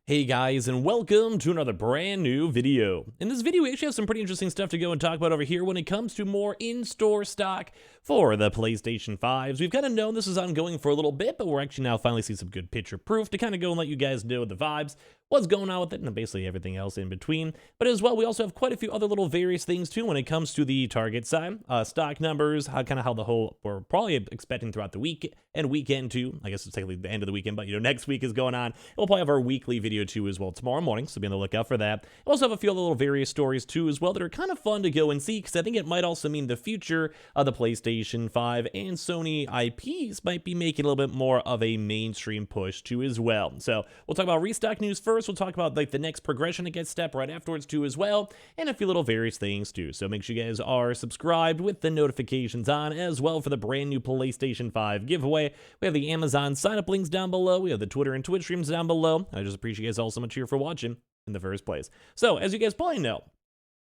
Hey guys, and welcome to another brand new video. In this video, we actually have some pretty interesting stuff to go and talk about over here when it comes to more in-store stock for the PlayStation 5s. We've kind of known this is ongoing for a little bit, but we're actually now finally seeing some good picture proof to kind of go and let you guys know the vibes, what's going on with it, and basically everything else in between. But as well, we also have quite a few other little various things too when it comes to the Target side. Stock numbers, how the whole, we're probably expecting throughout the week and weekend too. I guess it's technically the end of the weekend, but next week is going on. We'll probably have our weekly video too as well tomorrow morning, so be on the lookout for that. We'll also have a few other little various stories too as well that are kind of fun to go and see, because I think it might also mean the future of the PlayStation 5 and Sony IPs might be making a little bit more of a mainstream push too as well. So we'll talk about Restock news first. We'll talk about like the next progression to get step right afterwards too as well, and a few little various things too. So make sure you guys are subscribed with the notifications on as well for the brand new PlayStation 5 giveaway. We have the Amazon sign up links down below. We have the Twitter and Twitch streams down below. I just appreciate you guys all so much here for watching in the first place. So as you guys probably know,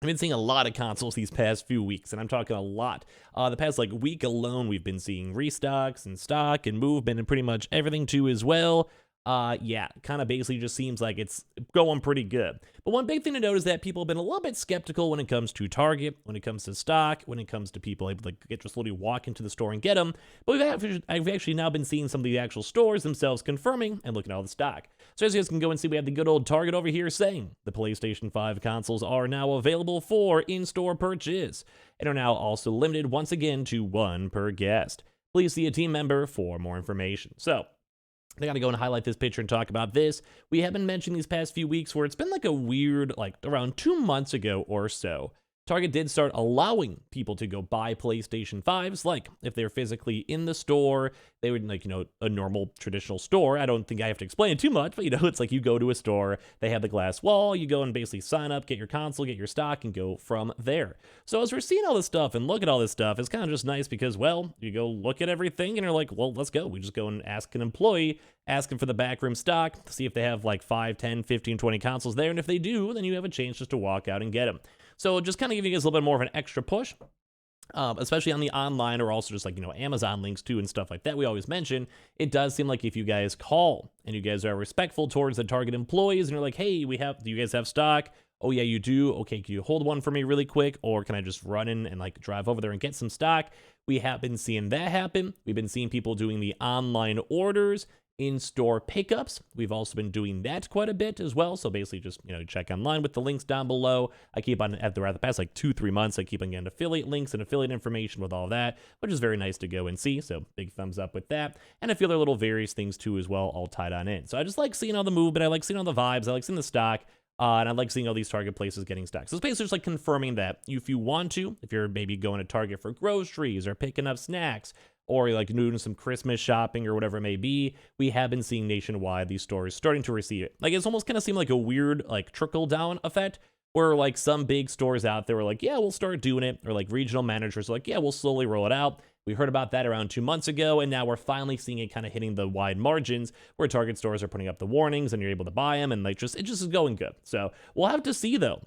I've been seeing a lot of consoles these past few weeks, and I'm talking a lot. The past week alone, we've been seeing restocks and stock and movement and pretty much everything too as well. Yeah, kind of basically just seems like it's going pretty good. But one big thing to note is that people have been a little bit skeptical when it comes to Target, when it comes to stock, when it comes to people able to just literally walk into the store and get them. But I've actually now been seeing some of the actual stores themselves confirming and looking at all the stock. So as you guys can go and see, we have the good old Target over here saying the PlayStation 5 consoles are now available for in-store purchase and are now also limited once again to one per guest. Please see a team member for more information. So I gotta go and highlight this picture and talk about this. We have been mentioning these past few weeks where it's been like a weird, around 2 months ago or so, Target did start allowing people to go buy PlayStation 5s, like if they're physically in the store, they would a normal traditional store. I don't think I have to explain it too much, but it's like you go to a store, they have the glass wall, you go and basically sign up, get your console, get your stock, and go from there. So as we're seeing all this stuff and look at all this stuff, it's kind of just nice because, well, you go look at everything and you're like, well, let's go. We just go and ask an employee, ask them for the backroom stock, see if they have like 5, 10, 15, 20 consoles there, and if they do, then you have a chance just to walk out and get them. So just kind of giving you guys a little bit more of an extra push, especially on the online or also just Amazon links too and stuff like that we always mention. It does seem like if you guys call and you guys are respectful towards the Target employees and you're like, hey, do you guys have stock? Oh yeah, you do. Okay, can you hold one for me really quick? Or can I just run in and drive over there and get some stock? We have been seeing that happen. We've been seeing people doing the online orders, in-store pickups. We've also been doing that quite a bit as well. So basically just, check online with the links down below. I keep on, at the past 2-3 months, I keep on getting affiliate links and affiliate information with all of that, which is very nice to go and see. So big thumbs up with that. And a few other little various things too as well, all tied on in. So I just like seeing all the movement. I like seeing all the vibes. I like seeing the stock. And I like seeing all these Target places getting stock. So it's basically just confirming that if you want to, if you're maybe going to Target for groceries or picking up snacks, or doing some Christmas shopping or whatever it may be, we have been seeing nationwide these stores starting to receive it. It's almost kind of seemed like a weird trickle down effect where some big stores out there were like, yeah, we'll start doing it, or regional managers are like, yeah, we'll slowly roll it out. We heard about that around 2 months ago, and now we're finally seeing it kind of hitting the wide margins where Target stores are putting up the warnings and you're able to buy them, and it just is going good. So we'll have to see though,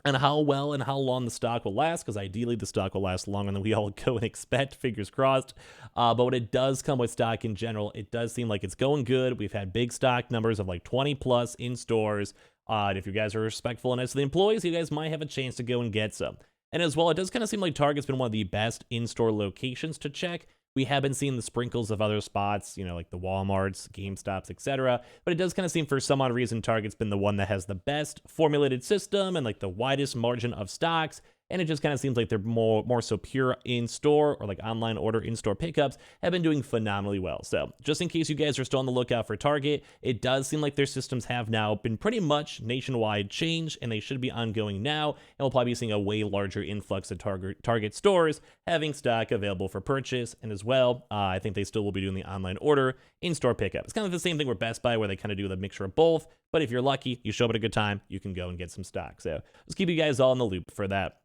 and how well and how long the stock will last, because ideally the stock will last longer than we all go and expect, fingers crossed. But when it does come with stock in general, it does seem like it's going good. We've had big stock numbers of 20 plus in stores. And if you guys are respectful and nice to the employees, you guys might have a chance to go and get some. And as well, it does kind of seem like Target's been one of the best in-store locations to check. We have been seeing the sprinkles of other spots, like the Walmarts, GameStops, etc. But it does kind of seem for some odd reason Target's been the one that has the best formulated system and the widest margin of stocks. And it just kind of seems like they're more so pure in-store or online order in-store pickups have been doing phenomenally well. So just in case you guys are still on the lookout for Target, it does seem like their systems have now been pretty much nationwide changed, and they should be ongoing now. And we'll probably be seeing a way larger influx of Target stores having stock available for purchase. And as well, I think they still will be doing the online order in-store pickup. It's kind of the same thing with Best Buy, where they kind of do the mixture of both. But if you're lucky, you show up at a good time, you can go and get some stock. So let's keep you guys all in the loop for that.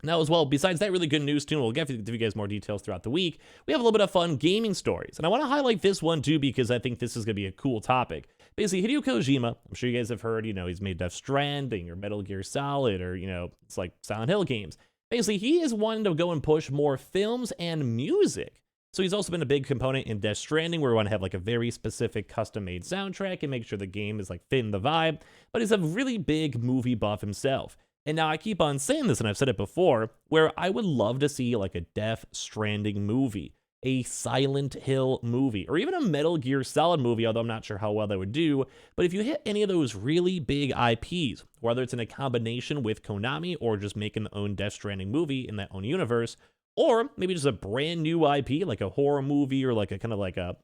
Now, as well, besides that really good news too, we'll give you guys more details throughout the week. We have a little bit of fun gaming stories, and I want to highlight this one too because I think this is going to be a cool topic. Basically, Hideo Kojima, I'm sure you guys have heard, he's made Death Stranding or Metal Gear Solid or, it's like Silent Hill games. Basically, he is wanting to go and push more films and music So he's also been a big component in Death Stranding, where we want to have like a very specific custom-made soundtrack and make sure the game is like fitting the vibe. But he's a really big movie buff himself. And now I keep on saying this, and I've said it before, where I would love to see like a Death Stranding movie, a Silent Hill movie, or even a Metal Gear Solid movie, although I'm not sure how well that would do. But if you hit any of those really big IPs, whether it's in a combination with Konami or just making the own Death Stranding movie in that own universe, or maybe just a brand new IP, like a horror movie or like a kind of like a,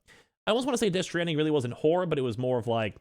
I almost want to say Death Stranding really wasn't horror, but it was more of like,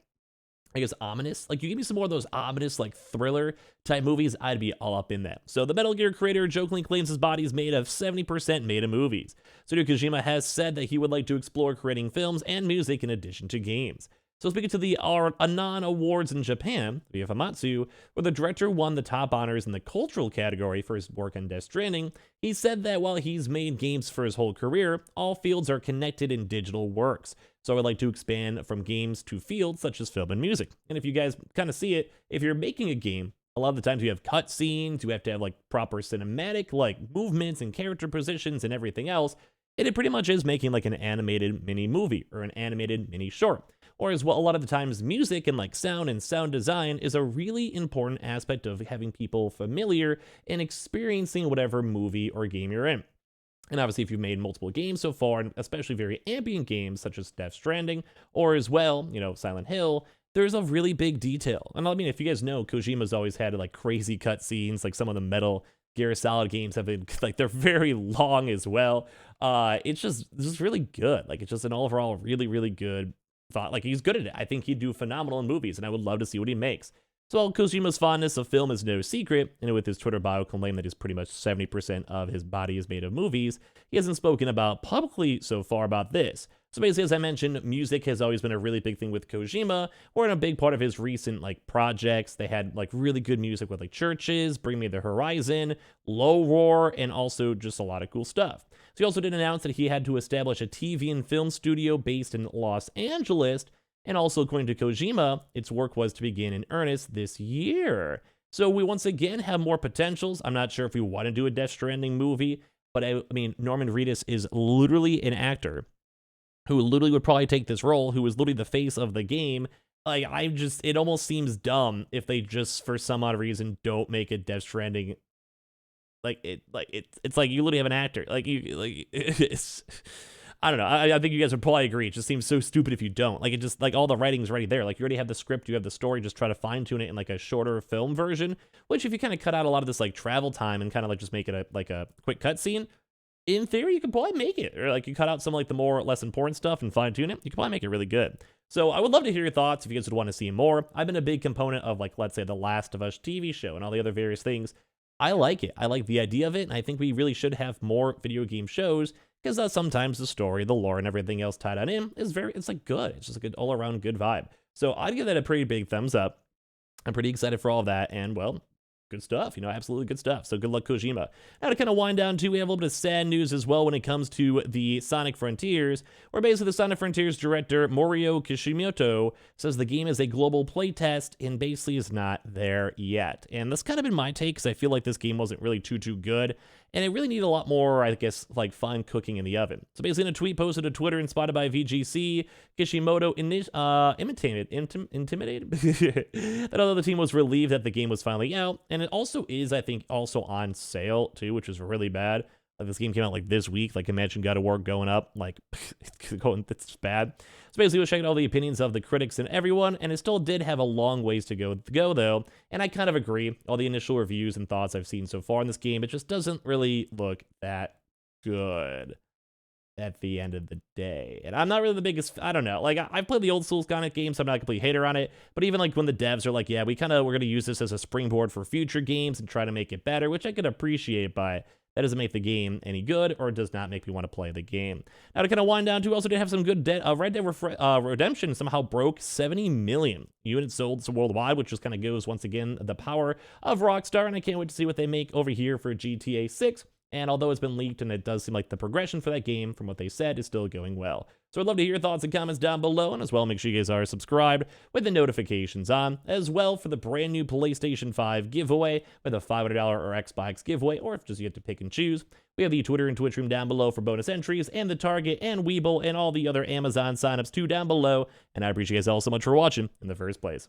I guess, ominous. Like, you give me some more of those ominous, like, thriller type movies, I'd be all up in that. So the Metal Gear creator jokingly claims his body is made of 70% made of movies. Hideo Kojima has said that he would like to explore creating films and music in addition to games. So speaking to the Anan Awards in Japan, via Famitsu, where the director won the top honors in the cultural category for his work on Death Stranding, he said that while he's made games for his whole career, all fields are connected in digital works. So I would like to expand from games to fields such as film and music. And if you guys kind of see it, if you're making a game, a lot of the times you have cutscenes, you have to have like proper cinematic like movements and character positions and everything else. And it pretty much is making like an animated mini movie or an animated mini short. Or as well, a lot of the times music and like sound design is a really important aspect of having people familiar and experiencing whatever movie or game you're in. And obviously, if you've made multiple games so far, and especially very ambient games such as Death Stranding, or as well, you know, Silent Hill, there's a really big detail. And I mean, if you guys know, Kojima's always had like crazy cutscenes, like some of the Metal Gear Solid games have been like, they're very long as well. It's just really good. Like, it's just an overall really, really good thought. Like, he's good at it. I think he'd do phenomenal in movies, and I would love to see what he makes. So while Kojima's fondness of film is no secret, and with his Twitter bio claim that he's pretty much 70% of his body is made of movies, he hasn't spoken about publicly so far about this. So basically, as I mentioned, music has always been a really big thing with Kojima, or in a big part of his recent like projects. They had like really good music with like Churches, Bring Me the Horizon, Low Roar, and also just a lot of cool stuff. So he also did announce that he had to establish a TV and film studio based in Los Angeles. And also, according to Kojima, its work was to begin in earnest this year. So we once again have more potentials. I'm not sure if we want to do a Death Stranding movie, but I mean, Norman Reedus is literally an actor who literally would probably take this role, who is literally the face of the game. Like, it almost seems dumb if they just, for some odd reason, don't make a Death Stranding. It's like you literally have an actor. It's... I don't know. I think you guys would probably agree. It just seems so stupid if you don't. Like, it just, like, all the writing's already there. Like, you already have the script, you have the story, just try to fine-tune it in, like, a shorter film version, which if you kind of cut out a lot of this, like, travel time and kind of, like, just make it a quick cutscene, in theory, you could probably make it. Or, like, you cut out some, like, the more, less important stuff and fine-tune it, you could probably make it really good. So I would love to hear your thoughts if you guys would want to see more. I've been a big component of, like, let's say, The Last of Us TV show and all the other various things. I like it. I like the idea of it, and I think we really should have more video game shows, because sometimes the story, the lore, and everything else tied on in is it's like good. It's just like an all-around good vibe. So I'd give that a pretty big thumbs up. I'm pretty excited for all of that, and well, good stuff, you know, absolutely good stuff. So good luck, Kojima. Now to kind of wind down too, we have a little bit of sad news as well when it comes to the Sonic Frontiers, where basically the Sonic Frontiers director, Morio Kishimoto, says the game is a global playtest and basically is not there yet. And that's kind of been my take, because I feel like this game wasn't really too good, and it really needed a lot more, I guess, like fine cooking in the oven. So basically in a tweet posted to Twitter and spotted by VGC, Kishimoto intimidated that although the team was relieved that the game was finally out, and it also is, I think, also on sale too, which is really bad. Like, this game came out like this week. Like, imagine God of War going up. Like, it's bad. So basically, we're checking all the opinions of the critics and everyone, and it still did have a long ways to go though. And I kind of agree. All the initial reviews and thoughts I've seen so far in this game, it just doesn't really look that good at the end of the day. And I'm not really the biggest, I don't know, like, I've played the old Souls Sonic games, so I'm not a complete hater on it, but even like when the devs are like, yeah, we're going to use this as a springboard for future games and try to make it better, which I could appreciate, but that doesn't make the game any good, or it does not make me want to play the game. Now to kind of wind down too, we also did have some good Red Dead Redemption somehow broke 70 million units sold worldwide, which just kind of goes, once again, the power of Rockstar, and I can't wait to see what they make over here for GTA 6. And although it's been leaked and it does seem like the progression for that game, from what they said, is still going well. So I'd love to hear your thoughts and comments down below, and as well, make sure you guys are subscribed with the notifications on, as well for the brand new PlayStation 5 giveaway with a $500 or Xbox giveaway, or if just you have to pick and choose. We have the Twitter and Twitch room down below for bonus entries, and the Target and Webull and all the other Amazon signups too down below, and I appreciate you guys all so much for watching in the first place.